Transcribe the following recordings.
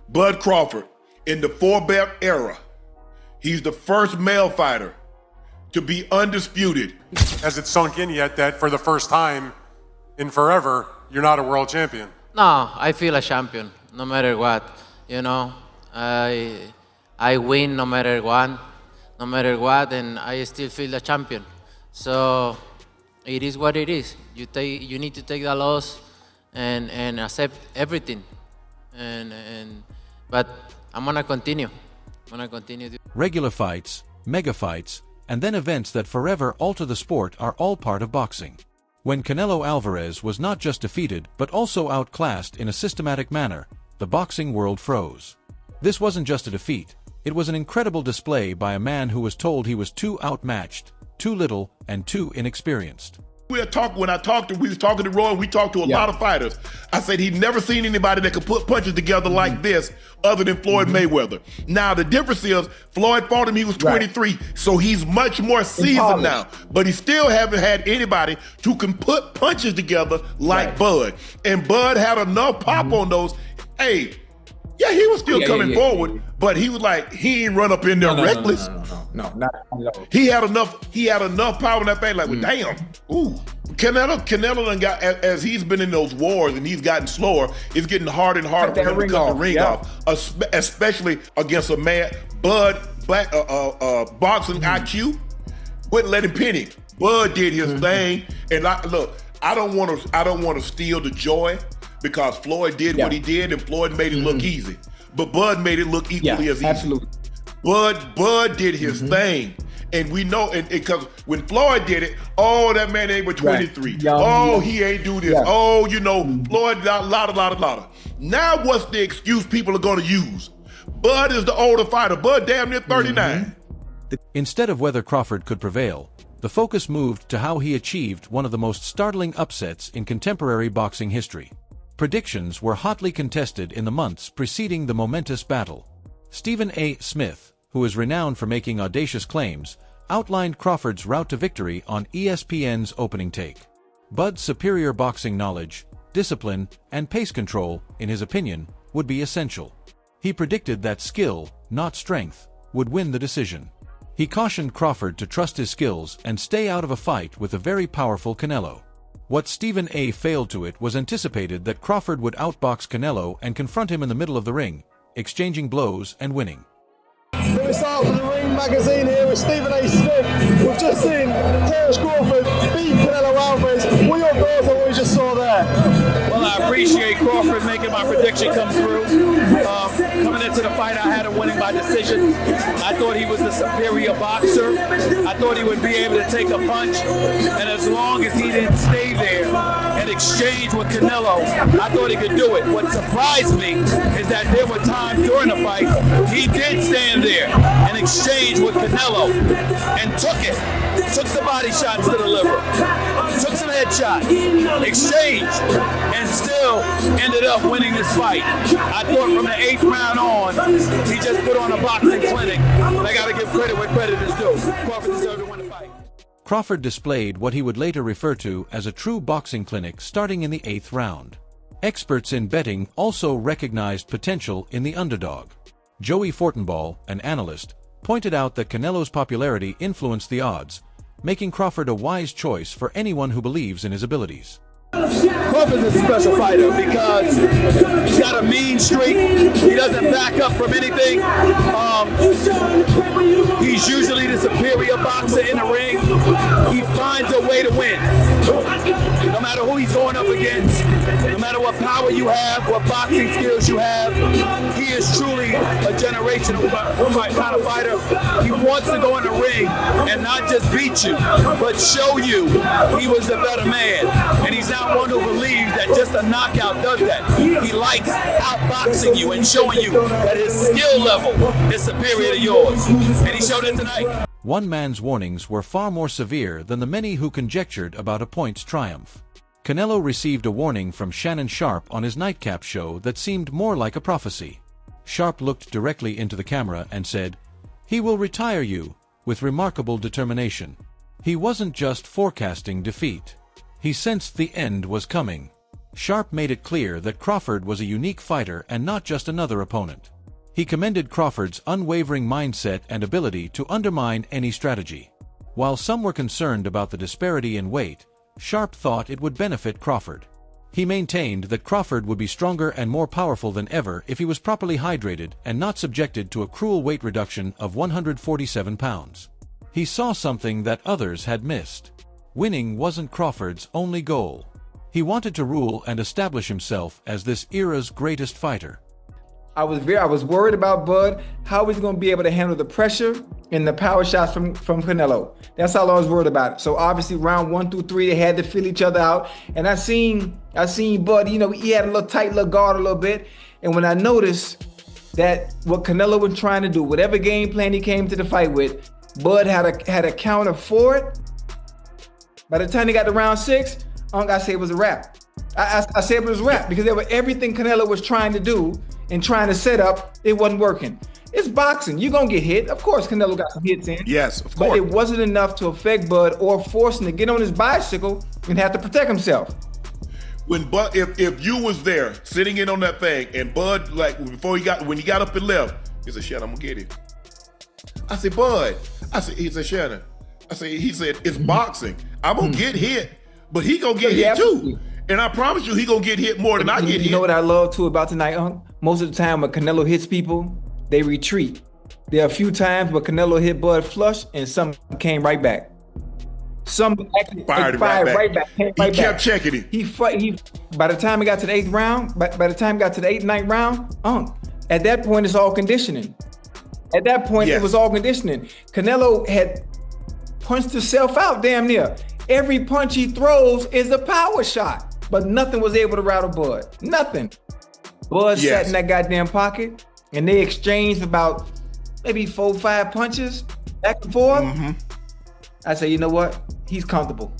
Bud Crawford, in the four-belt era, he's the first male fighter to be undisputed. Has it sunk in yet that for the first time in forever, you're not a world champion? No, I feel a champion, no matter what. You know, I win no matter what, and I still feel a champion. So it is what it is. You need to take the loss and accept everything. But I'm gonna continue. Regular fights, mega fights, and then events that forever alter the sport are all part of boxing. When Canelo Alvarez was not just defeated but also outclassed in a systematic manner, the boxing world froze. This wasn't just a defeat, it was an incredible display by a man who was told he was too outmatched, too little, and too inexperienced. We was talking to Roy, we talked to a lot of fighters. I said he'd never seen anybody that could put punches together like this other than Floyd Mayweather. Now, the difference is Floyd fought him, he was 23, so he's much more seasoned now. But he still haven't had anybody who can put punches together like Bud. And Bud had enough pop on those. Hey, yeah, he was still coming forward, but he was like, he ain't run up in there reckless. No, not at all. He had enough power in that thing, like, well, damn. Ooh. Canelo done got, as he's been in those wars and he's gotten slower, it's getting harder and harder for him to cut the ring off, especially against a man. Bud, boxing IQ, wouldn't let him pin him. Bud did his thing, and look, I don't want to steal the joy because Floyd did what he did, and Floyd made it look easy. But Bud made it look equally as easy. Absolutely. Bud did his thing. And we know, and because when Floyd did it, oh, that man ain't but 23. He ain't do this. Oh, you know, Floyd, lot. Now what's the excuse people are going to use? Bud is the older fighter. Bud damn near 39. Instead of whether Crawford could prevail, the focus moved to how he achieved one of the most startling upsets in contemporary boxing history. Predictions were hotly contested in the months preceding the momentous battle. Stephen A. Smith, who is renowned for making audacious claims, outlined Crawford's route to victory on ESPN's Opening Take. Bud's superior boxing knowledge, discipline, and pace control, in his opinion, would be essential. He predicted that skill, not strength, would win the decision. He cautioned Crawford to trust his skills and stay out of a fight with a very powerful Canelo. What Stephen A. failed to it was anticipated that Crawford would outbox Canelo and confront him in the middle of the ring, exchanging blows and winning. We start from the Ring magazine here with Stephen A. Smith. We've just seen Terence Crawford beat Canelo Alvarez. What are your thoughts on what we just saw there? Well, I appreciate Crawford making my prediction come through. Coming into the fight, I had him winning by decision. I thought he was the superior boxer. I thought he would be able to take a punch. And as long as he didn't stay there and exchange with Canelo, I thought he could do it. What surprised me is that there were times during the fight he did stand there and exchange with Canelo and took it. Took the body shots to the liver. Took some headshots. Exchanged. And still ended up winning this fight. I thought from the 8th round on, he just put on a boxing clinic. And I got to give credit where credit is due. Crawford deserved to win the fight. Crawford displayed what he would later refer to as a true boxing clinic starting in the 8th round. Experts in betting also recognized potential in the underdog. Joey Fortenbaugh, an analyst, pointed out that Canelo's popularity influenced the odds, making Crawford a wise choice for anyone who believes in his abilities. Crawford is a special fighter because he's got a mean streak. He doesn't back up from anything. He's usually the superior boxer in the ring. He finds a way to win. No matter who he's going up against, no matter what power you have, what boxing skills you have, he is truly a generational kind of fighter. He wants to go in the ring and not just beat you, but show you he was the better man. And he's not one who believes that just a knockout does that. He likes outboxing you and showing you that his skill level is superior to yours. And he showed it tonight. One man's warnings were far more severe than the many who conjectured about a point's triumph. Canelo received a warning from Shannon Sharpe on his nightcap show that seemed more like a prophecy. Sharpe looked directly into the camera and said, "He will retire you," with remarkable determination. He wasn't just forecasting defeat. He sensed the end was coming. Sharpe made it clear that Crawford was a unique fighter and not just another opponent. He commended Crawford's unwavering mindset and ability to undermine any strategy. While some were concerned about the disparity in weight, Sharpe thought it would benefit Crawford. He maintained that Crawford would be stronger and more powerful than ever if he was properly hydrated and not subjected to a cruel weight reduction of 147 pounds. He saw something that others had missed. Winning wasn't Crawford's only goal. He wanted to rule and establish himself as this era's greatest fighter. I was worried about Bud, how he's going to be able to handle the pressure and the power shots from Canelo. That's all I was worried about. So obviously round 1 through 3, they had to feel each other out. And I seen Bud, he had a little tight little guard a little bit. And when I noticed that what Canelo was trying to do, whatever game plan he came to the fight with, Bud had a counter for it. By the time they got to round 6, I said it was a wrap. I said it was a wrap because everything Canelo was trying to do and trying to set up, it wasn't working. It's boxing. You're going to get hit. Of course, Canelo got some hits in. Yes, of course. But it wasn't enough to affect Bud or force him to get on his bicycle and have to protect himself. When Bud, if you was there sitting in on that thing and Bud, when he got up and left, he said, Shannon, I'm going to get him. I said, Bud. He said, Shannon. He said, it's boxing. I'm going to get hit, but he going to get hit too. And I promise you, he going to get hit more than I get hit. You know what I love too about tonight, Unc? Most of the time when Canelo hits people, they retreat. There are a few times where Canelo hit Bud flush and some came right back. Some actually fired right back. He kept checking it. He by the time he got to the 8th round, by the time he got to the 8th, 9th round, at that point it's all conditioning. At that point, It was all conditioning. Canelo had punched himself out damn near. Every punch he throws is a power shot, but nothing was able to rattle Bud. Nothing. Bud sat in that goddamn pocket, and they exchanged about maybe 4 or 5 punches back and forth. Mm-hmm. I say, you know what? He's comfortable.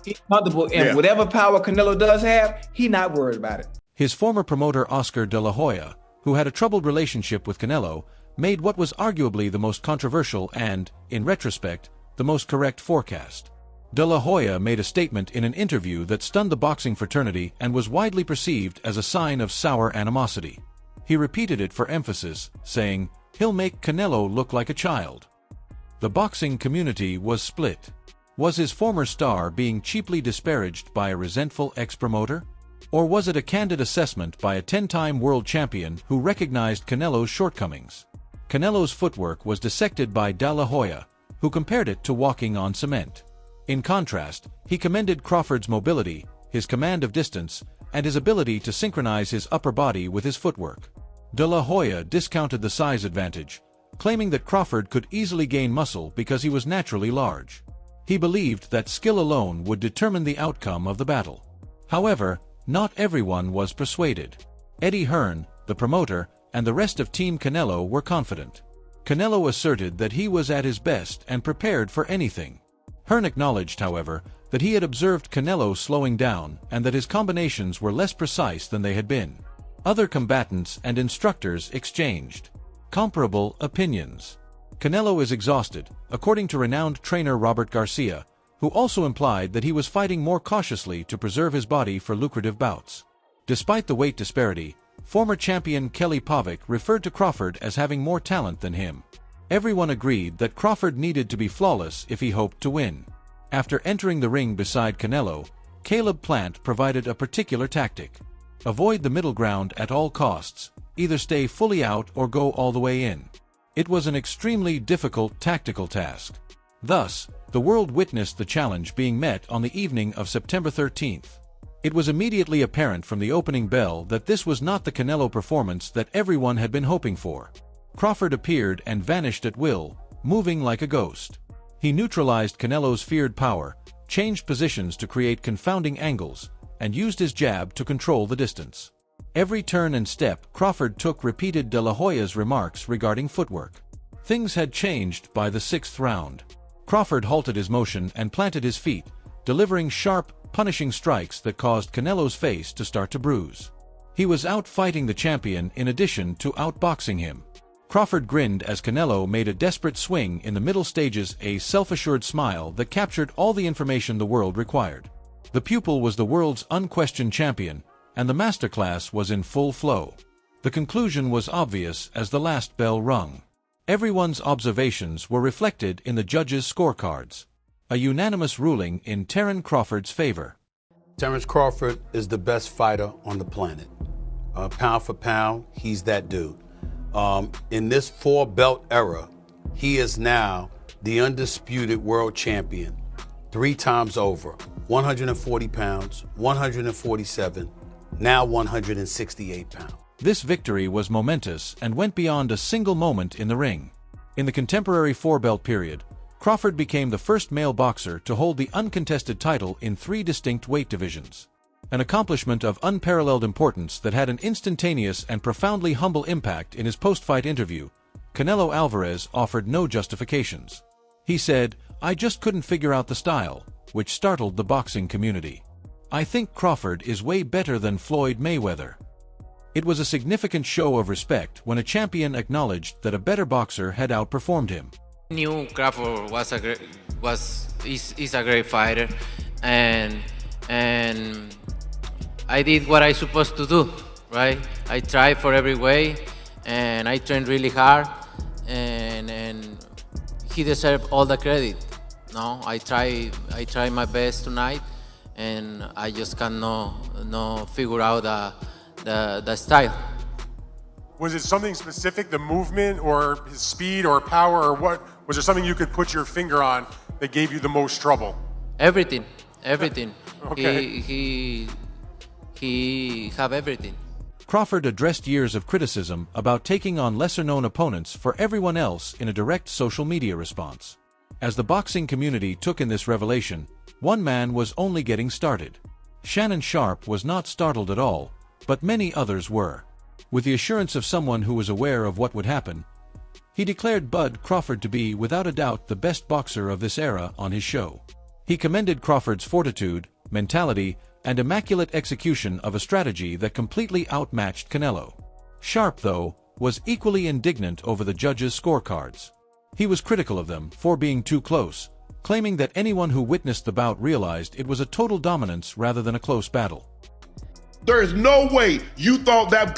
He's comfortable, and whatever power Canelo does have, he's not worried about it. His former promoter Oscar De La Hoya, who had a troubled relationship with Canelo, made what was arguably the most controversial and, in retrospect, the most correct forecast. De La Hoya made a statement in an interview that stunned the boxing fraternity and was widely perceived as a sign of sour animosity. He repeated it for emphasis, saying, "He'll make Canelo look like a child." The boxing community was split. Was his former star being cheaply disparaged by a resentful ex-promoter? Or was it a candid assessment by a 10-time world champion who recognized Canelo's shortcomings? Canelo's footwork was dissected by De La Hoya, who compared it to walking on cement. In contrast, he commended Crawford's mobility, his command of distance, and his ability to synchronize his upper body with his footwork. De La Hoya discounted the size advantage, claiming that Crawford could easily gain muscle because he was naturally large. He believed that skill alone would determine the outcome of the battle. However, not everyone was persuaded. Eddie Hearn, the promoter, and the rest of Team Canelo were confident. Canelo asserted that he was at his best and prepared for anything. Hearn acknowledged, however, that he had observed Canelo slowing down and that his combinations were less precise than they had been. Other combatants and instructors exchanged comparable opinions. Canelo is exhausted, according to renowned trainer Robert Garcia, who also implied that he was fighting more cautiously to preserve his body for lucrative bouts. Despite the weight disparity, former champion Kelly Pavic referred to Crawford as having more talent than him. Everyone agreed that Crawford needed to be flawless if he hoped to win. After entering the ring beside Canelo, Caleb Plant provided a particular tactic. Avoid the middle ground at all costs, either stay fully out or go all the way in. It was an extremely difficult tactical task. Thus, the world witnessed the challenge being met on the evening of September 13th. It was immediately apparent from the opening bell that this was not the Canelo performance that everyone had been hoping for. Crawford appeared and vanished at will, moving like a ghost. He neutralized Canelo's feared power, changed positions to create confounding angles, and used his jab to control the distance. Every turn and step Crawford took repeated De La Hoya's remarks regarding footwork. Things had changed by the 6th round. Crawford halted his motion and planted his feet, delivering sharp, punishing strikes that caused Canelo's face to start to bruise. He was out-fighting the champion in addition to outboxing him. Crawford grinned as Canelo made a desperate swing in the middle stages, a self-assured smile that captured all the information the world required. The pupil was the world's unquestioned champion, and the masterclass was in full flow. The conclusion was obvious as the last bell rung. Everyone's observations were reflected in the judges' scorecards. A unanimous ruling in Terence Crawford's favor. Terence Crawford is the best fighter on the planet. Pound for pound, he's that dude. In this 4-belt era, he is now the undisputed world champion 3 times over. 140 pounds, 147, now 168 pounds. This victory was momentous and went beyond a single moment in the ring. In the contemporary 4-belt period, Crawford became the first male boxer to hold the uncontested title in 3 distinct weight divisions. An accomplishment of unparalleled importance that had an instantaneous and profoundly humble impact. In his post-fight interview, Canelo Alvarez offered no justifications. He said, "I just couldn't figure out the style," which startled the boxing community. "I think Crawford is way better than Floyd Mayweather." It was a significant show of respect when a champion acknowledged that a better boxer had outperformed him. I knew Crawford is a great fighter, and I did what I supposed to do, right? I tried for every way, and I trained really hard, and he deserved all the credit. No, I try my best tonight, and I just cannot figure out the style. Was it something specific, the movement or his speed or power, or what? Was there something you could put your finger on that gave you the most trouble? Everything. Okay. He have everything. Crawford addressed years of criticism about taking on lesser-known opponents for everyone else in a direct social media response. As the boxing community took in this revelation, one man was only getting started. Shannon Sharpe was not startled at all, but many others were. With the assurance of someone who was aware of what would happen, he declared Bud Crawford to be without a doubt the best boxer of this era on his show. He commended Crawford's fortitude, mentality, and immaculate execution of a strategy that completely outmatched Canelo. Sharpe, though, was equally indignant over the judges' scorecards. He was critical of them for being too close, claiming that anyone who witnessed the bout realized it was a total dominance rather than a close battle. There is no way you thought that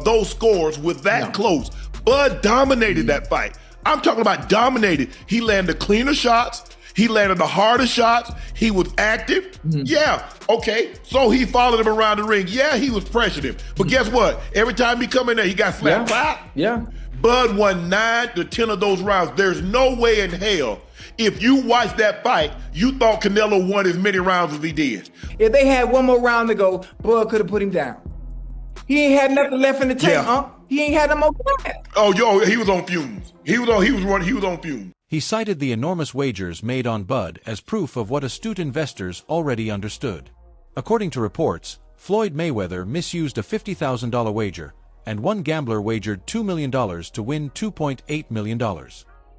those scores were that close. Bud dominated that fight. I'm talking about dominated. He landed cleaner shots. He landed the harder shots. He was active. Yeah, okay. So he followed him around the ring. Yeah, he was pressuring him. But guess what? Every time he come in there, he got slapped. Yeah. Bud won 9 to 10 of those rounds. There's no way in hell, if you watched that fight, you thought Canelo won as many rounds as he did. If they had one more round to go, Bud could have put him down. He ain't had nothing left in the tank, He ain't had no more gas. He was on fumes. He was on fumes. He cited the enormous wagers made on Bud as proof of what astute investors already understood. According to reports, Floyd Mayweather misused a $50,000 wager, and one gambler wagered $2 million to win $2.8 million.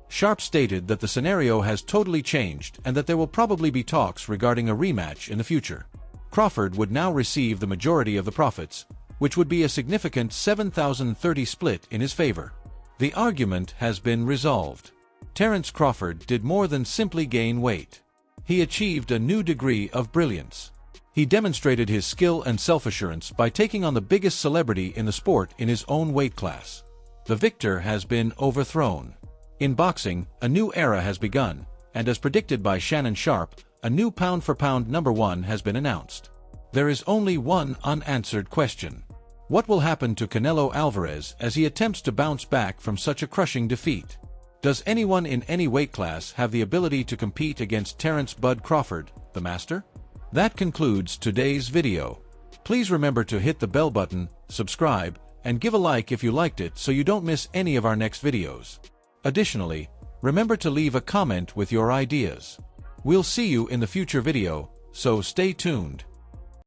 Sharpe stated that the scenario has totally changed and that there will probably be talks regarding a rematch in the future. Crawford would now receive the majority of the profits, which would be a significant 7,030 split in his favor. The argument has been resolved. Terence Crawford did more than simply gain weight. He achieved a new degree of brilliance. He demonstrated his skill and self-assurance by taking on the biggest celebrity in the sport in his own weight class. The victor has been overthrown. In boxing, a new era has begun, and as predicted by Shannon Sharpe, a new pound-for-pound #1 has been announced. There is only one unanswered question. What will happen to Canelo Alvarez as he attempts to bounce back from such a crushing defeat? Does anyone in any weight class have the ability to compete against Terence "Bud" Crawford, the master? That concludes today's video. Please remember to hit the bell button, subscribe, and give a like if you liked it so you don't miss any of our next videos. Additionally, remember to leave a comment with your ideas. We'll see you in the future video, so stay tuned.